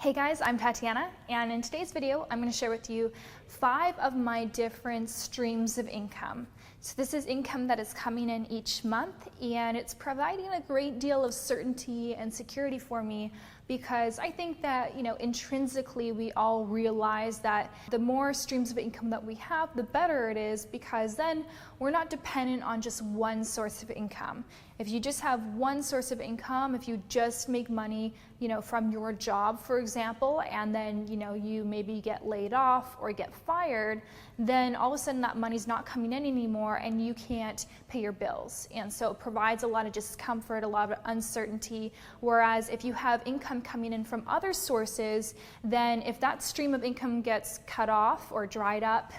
Hey guys, I'm Tatiana, and in today's video, I'm going to share with you 5 of my different streams of income. So this is income that is coming in each month, and it's providing a great deal of certainty and security for me because I think that, intrinsically we all realize that the more streams of income that we have, the better it is, because then we're not dependent on just one source of income. If you just have one source of income, if you just make money, from your job, for example, and then, you maybe get laid off or get fired, then all of a sudden that money's not coming in anymore and you can't pay your bills. And so it provides a lot of discomfort, a lot of uncertainty. Whereas if you have income coming in from other sources, then if that stream of income gets cut off or dried up,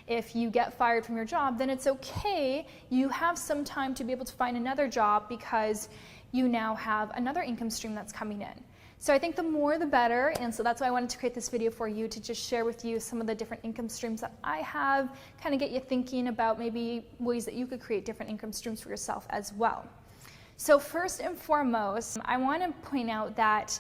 if you get fired from your job, then it's okay. You have some time to be able to find another job because you now have another income stream that's coming in. So I think the more the better, and so that's why I wanted to create this video for you, to just share with you some of the different income streams that I have, kind of get you thinking about maybe ways that you could create different income streams for yourself as well. So first and foremost, I want to point out that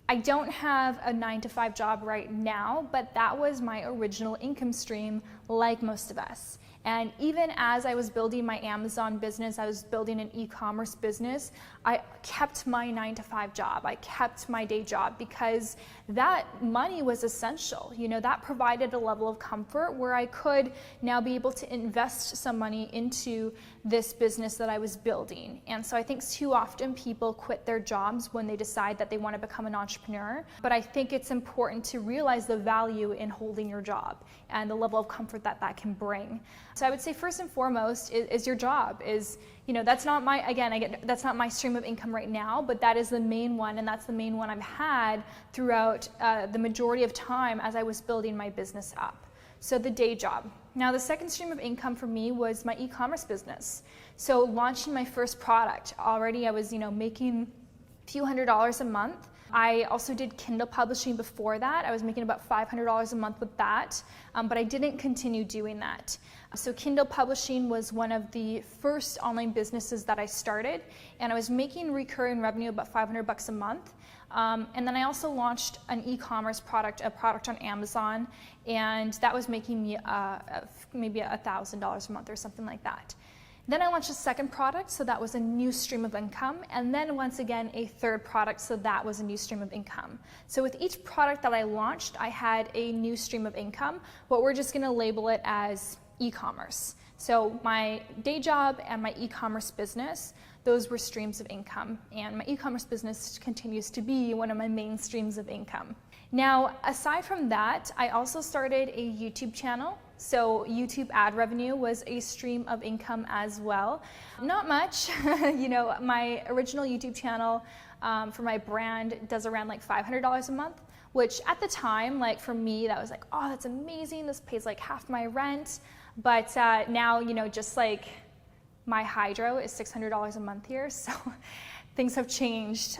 I don't have a 9-to-5 job right now, but that was my original income stream, like most of us. And even as I was building my Amazon business, I was building an e-commerce business, I kept my 9-to-5 job. I kept my day job because that money was essential. That provided a level of comfort where I could now be able to invest some money into this business that I was building. And so I think too often people quit their jobs when they decide that they want to become an entrepreneur. But I think it's important to realize the value in holding your job and the level of comfort that that can bring. So I would say first and foremost is your job. That's not that's not my stream of income right now, but that is the main one, and that's the main one I've had throughout the majority of time as I was building my business up. So the day job. Now the second stream of income for me was my e-commerce business. So launching my first product, already I was making a few $100s a month. I also did Kindle publishing before that. I was making about $500 a month with that, but I didn't continue doing that. So Kindle publishing was one of the first online businesses that I started, and I was making recurring revenue about $500 a month. And then I also launched an e-commerce product, a product on Amazon, and that was making me maybe $1,000 a month or something like that. Then I launched a second product, so that was a new stream of income, and then once again a third product, so that was a new stream of income. So with each product that I launched, I had a new stream of income, but we're just gonna label it as e-commerce. So my day job and my e-commerce business, those were streams of income, and my e-commerce business continues to be one of my main streams of income. Now, aside from that, I also started a YouTube channel. So YouTube ad revenue was a stream of income as well. Not much, my original YouTube channel for my brand does around like $500 a month, which at the time, like for me, that was like, oh, that's amazing. This pays like half my rent. But now, just like my hydro is $600 a month here, so things have changed.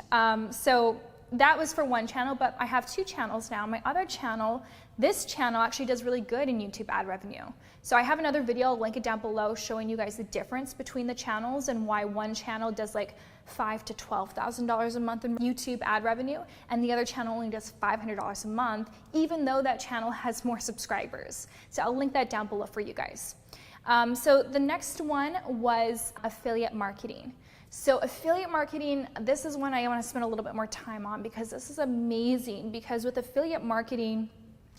So that was for one channel, but I have 2 channels now. My other channel, this channel actually does really good in YouTube ad revenue. So I have another video, I'll link it down below, showing you guys the difference between the channels and why one channel does like $5,000 to $12,000 a month in YouTube ad revenue, and the other channel only does $500 a month, even though that channel has more subscribers. So I'll link that down below for you guys. So the next one was affiliate marketing. So affiliate marketing, this is one I want to spend a little bit more time on because this is amazing, because with affiliate marketing,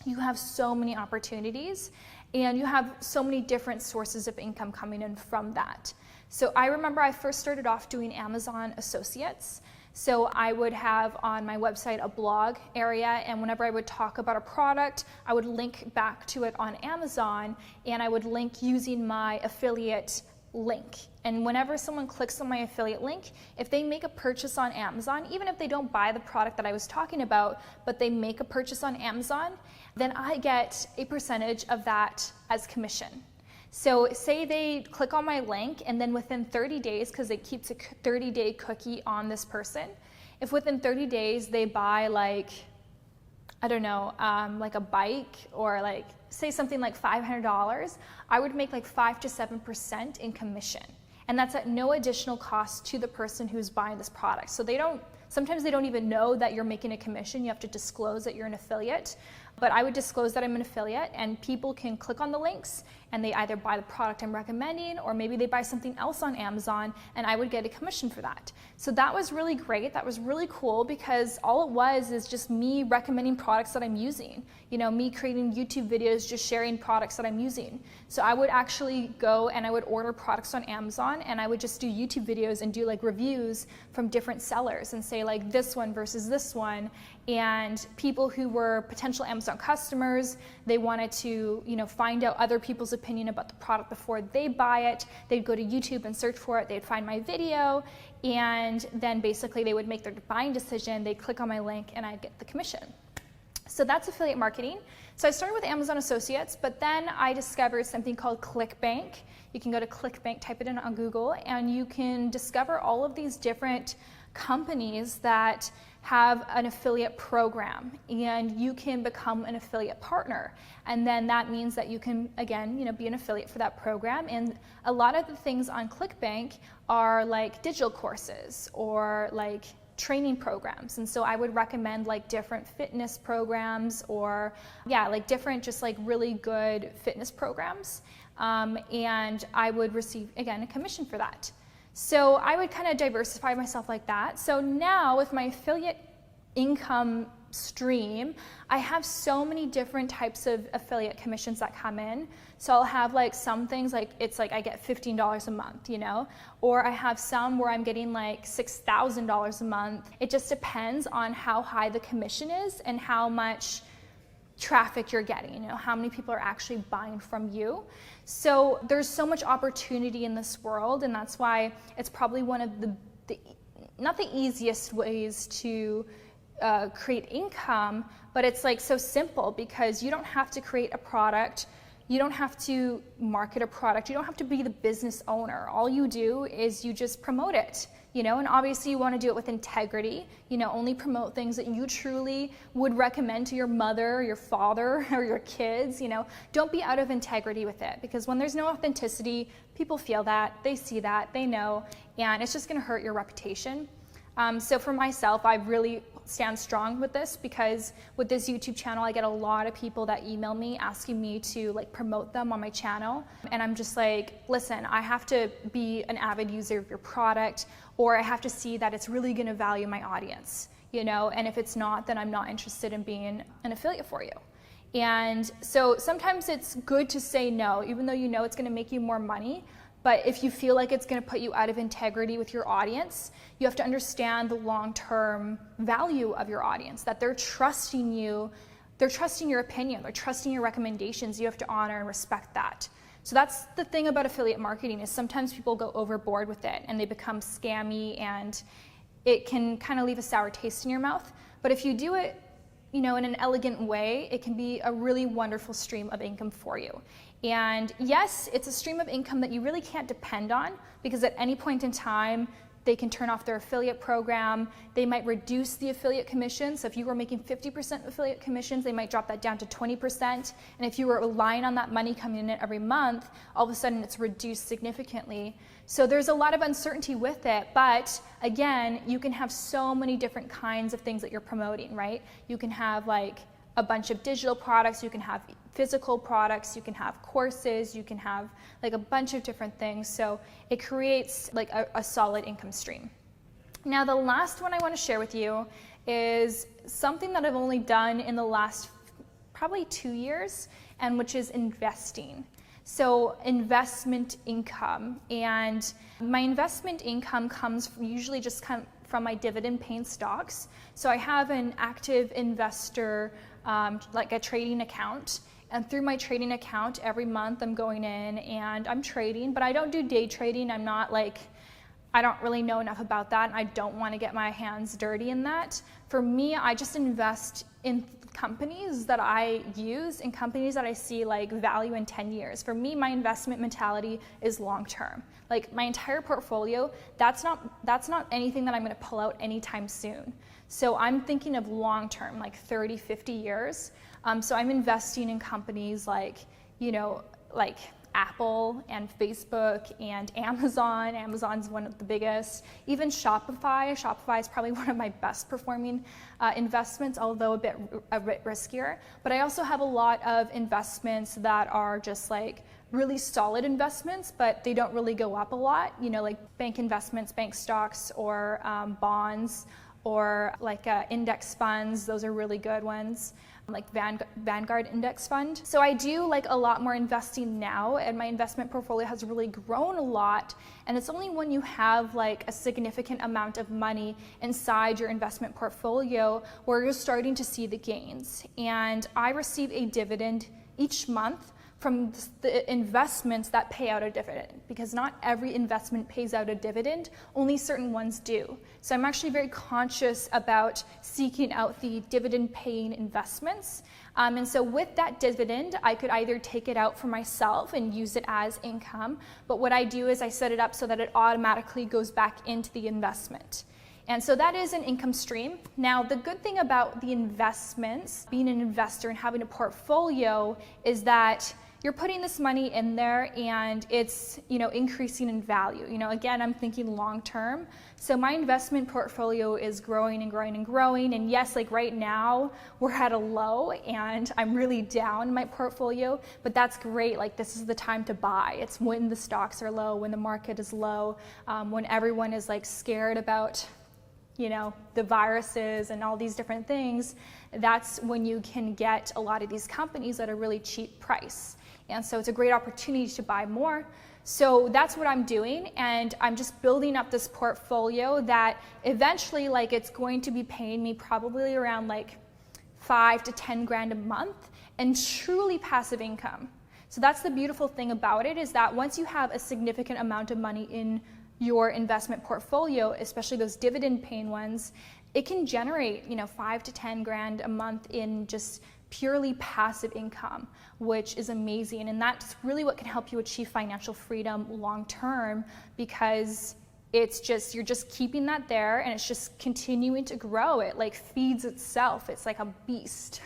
you have so many opportunities and you have so many different sources of income coming in from that. So I remember I first started off doing Amazon Associates. So I would have on my website a blog area, and whenever I would talk about a product, I would link back to it on Amazon, and I would link using my affiliate link. And whenever someone clicks on my affiliate link, if they make a purchase on Amazon, even if they don't buy the product that I was talking about, but they make a purchase on Amazon, then I get a percentage of that as commission. So say they click on my link, and then within 30 days, because it keeps a 30-day cookie on this person, if within 30 days they buy like, I don't know, like a bike, or like say something like $500, I would make like 5 to 7% in commission. And that's at no additional cost to the person who's buying this product. So they don't Sometimes they don't even know that you're making a commission. You have to disclose that you're an affiliate. But I would disclose that I'm an affiliate, and people can click on the links and they either buy the product I'm recommending, or maybe they buy something else on Amazon, and I would get a commission for that. So that was really great. That was really cool, because all it was is just me recommending products that I'm using. You know, me creating YouTube videos, just sharing products that I'm using. So I would actually go and I would order products on Amazon, and I would just do YouTube videos and do like reviews from different sellers and say like this one versus this one. And people who were potential Amazon customers, they wanted to, you know, find out other people's opinion about the product before they buy it. They'd go to YouTube and search for it. They'd find my video, and then basically they would make their buying decision. They'd click on my link and I'd get the commission. So that's affiliate marketing. So I started with Amazon Associates, but then I discovered something called ClickBank. You can go to ClickBank, type it in on Google, and you can discover all of these different companies that have an affiliate program, and you can become an affiliate partner. And then that means that you can, again, you know, be an affiliate for that program. And a lot of the things on ClickBank are like digital courses or like training programs. And so I would recommend like different fitness programs, or like different just like really good fitness programs. And I would receive, again, a commission for that. So I would kind of diversify myself like that. So now with my affiliate income stream, I have so many different types of affiliate commissions that come in. So I'll have like some things like, it's like I get $15 a month, you know, or I have some where I'm getting like $6,000 a month. It just depends on how high the commission is and how much traffic you're getting, you know, how many people are actually buying from you. So there's so much opportunity in this world, and that's why it's probably one of the not the easiest ways to create income, but it's like so simple, because you don't have to create a product, you don't have to market a product, you don't have to be the business owner. All you do is you just promote it. You know, and obviously you want to do it with integrity, you know, only promote things that you truly would recommend to your mother, or your father, or your kids, you know. Don't be out of integrity with it, because when there's no authenticity, people feel that, they see that, they know, and it's just going to hurt your reputation. So for myself, I really stand strong with this, because with this YouTube channel, I get a lot of people that email me asking me to like promote them on my channel. And I'm just like, listen, I have to be an avid user of your product, or I have to see that it's really going to value my audience, you know, and if it's not, then I'm not interested in being an affiliate for you. And so sometimes it's good to say no, even though you know it's going to make you more money. But if you feel like it's going to put you out of integrity with your audience, you have to understand the long-term value of your audience, that they're trusting you, they're trusting your opinion, they're trusting your recommendations. You have to honor and respect that. So that's the thing about affiliate marketing, is sometimes people go overboard with it and they become scammy, and it can kind of leave a sour taste in your mouth. But if you do it, you know, in an elegant way, it can be a really wonderful stream of income for you. And yes, it's a stream of income that you really can't depend on, because at any point in time, they can turn off their affiliate program. They might reduce the affiliate commission. So if you were making 50% affiliate commissions, they might drop that down to 20%. And if you were relying on that money coming in every month, all of a sudden it's reduced significantly. So there's a lot of uncertainty with it. But again, you can have so many different kinds of things that you're promoting, right? You can have like a bunch of digital products, you can have physical products, you can have courses, you can have like a bunch of different things. So it creates like a solid income stream. Now the last one I want to share with you is something that I've only done in the last probably 2 years, and which is investing. So investment income, and my investment income comes usually just from my dividend paying stocks. So I have an active investor, like a trading account, and through my trading account every month I'm going in and I'm trading, but I don't do day trading. I'm not like, I don't really know enough about that, and I don't want to get my hands dirty in that. For me, I just invest in companies that I use, in companies that I see like value in 10 years. For me, my investment mentality is long term. Like my entire portfolio, that's not anything that I'm going to pull out anytime soon. So I'm thinking of long term, like 30, 50 years. So I'm investing in companies like, you know, like Apple and Facebook and Amazon. Amazon's one of the biggest. Even Shopify. Shopify is probably one of my best performing investments, although a bit riskier. But I also have a lot of investments that are just like really solid investments, but they don't really go up a lot, you know, like bank investments, bank stocks, or bonds, or like index funds. Those are really good ones, like Vanguard Index Fund. So I do like a lot more investing now, and my investment portfolio has really grown a lot. And it's only when you have like a significant amount of money inside your investment portfolio where you're starting to see the gains. And I receive a dividend each month from the investments that pay out a dividend, because not every investment pays out a dividend, only certain ones do. So I'm actually very conscious about seeking out the dividend paying investments. And so with that dividend, I could either take it out for myself and use it as income, but what I do is I set it up so that it automatically goes back into the investment. And so that is an income stream. Now, the good thing about the investments, being an investor and having a portfolio, is that you're putting this money in there and it's, you know, increasing in value. You know, again, I'm thinking long term. So my investment portfolio is growing and growing and growing. And yes, like right now we're at a low and I'm really down in my portfolio, but that's great. Like this is the time to buy. It's when the stocks are low, when the market is low, when everyone is like scared about, you know, the viruses and all these different things. That's when you can get a lot of these companies at a really cheap price. And so it's a great opportunity to buy more. So that's what I'm doing, and I'm just building up this portfolio that eventually, like, it's going to be paying me probably around like 5 to 10 grand a month, and truly passive income. So that's the beautiful thing about it, is that once you have a significant amount of money in your investment portfolio, especially those dividend paying ones, it can generate, you know, 5 to 10 grand a month in just purely passive income, which is amazing. And that's really what can help you achieve financial freedom long term, because it's just, you're just keeping that there and it's just continuing to grow. It like feeds itself. It's like a beast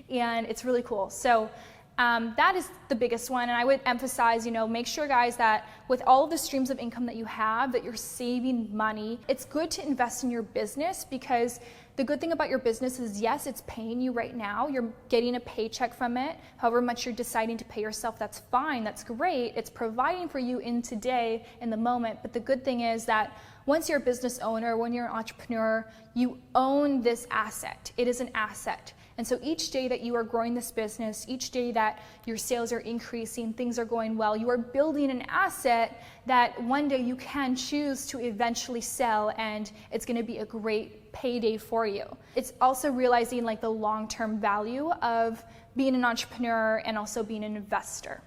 and it's really cool. So that is the biggest one. And I would emphasize, you know, make sure, guys, that with all of the streams of income that you have, that you're saving money. It's good to invest in your business, because the good thing about your business is, yes, it's paying you right now. You're getting a paycheck from it. However much you're deciding to pay yourself, that's fine. That's great. It's providing for you in today, in the moment. But the good thing is that once you're a business owner, when you're an entrepreneur, you own this asset. It is an asset. And so each day that you are growing this business, each day that your sales are increasing, things are going well, you are building an asset that one day you can choose to eventually sell, and it's going to be a great payday for you. It's also realizing like the long-term value of being an entrepreneur and also being an investor.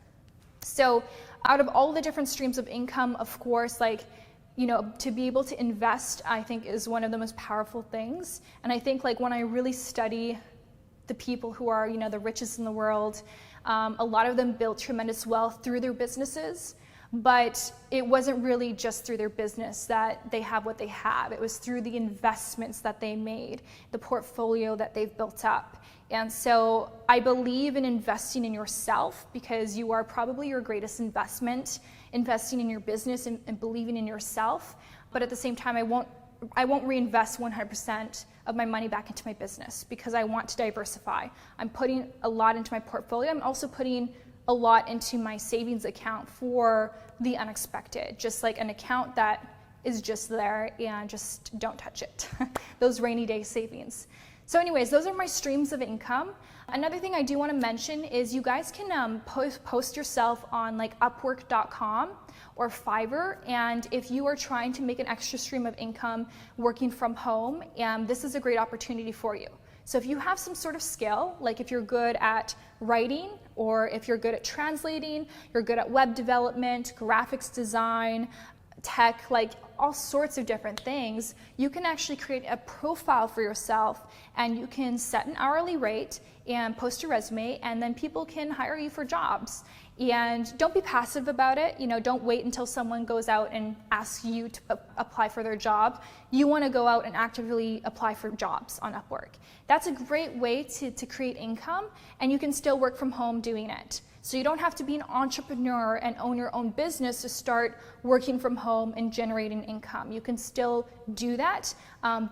So out of all the different streams of income, of course, like, you know, to be able to invest, I think, is one of the most powerful things. And I think, like, when I really study the people who are, you know, the richest in the world, a lot of them built tremendous wealth through their businesses, but it wasn't really just through their business that they have what they have. It was through the investments that they made, the portfolio that they've built up. And so I believe in investing in yourself, because you are probably your greatest investment, investing in your business and believing in yourself. But at the same time, I won't reinvest 100% of my money back into my business, because I want to diversify. I'm putting a lot into my portfolio. I'm also putting a lot into my savings account for the unexpected, just like an account that is just there and just don't touch it. Those rainy day savings. So anyways, those are my streams of income. Another thing I do want to mention is you guys can post yourself on like Upwork.com or Fiverr, and if you are trying to make an extra stream of income working from home, this is a great opportunity for you. So if you have some sort of skill, like if you're good at writing, or if you're good at translating, you're good at web development, graphics design, tech, like all sorts of different things, you can actually create a profile for yourself, and you can set an hourly rate and post your resume, and then people can hire you for jobs. And don't be passive about it. Don't wait until someone goes out and asks you to apply for their job. You want to go out and actively apply for jobs on Upwork. That's a great way to create income, and you can still work from home doing it. So you don't have to be an entrepreneur and own your own business to start working from home and generating income. You can still do that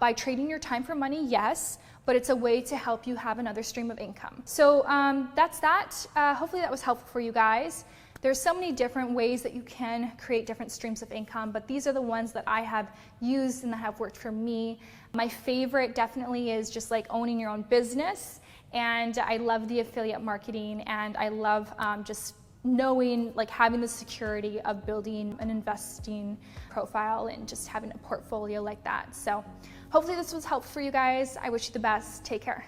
by trading your time for money, yes, but it's a way to help you have another stream of income. So that's that. Hopefully that was helpful for you guys. There's so many different ways that you can create different streams of income, but these are the ones that I have used and that have worked for me. My favorite definitely is just like owning your own business, and I love the affiliate marketing, and I love just knowing, like having the security of building an investing profile and just having a portfolio like that. So hopefully this was helpful for you guys. I wish you the best. Take care.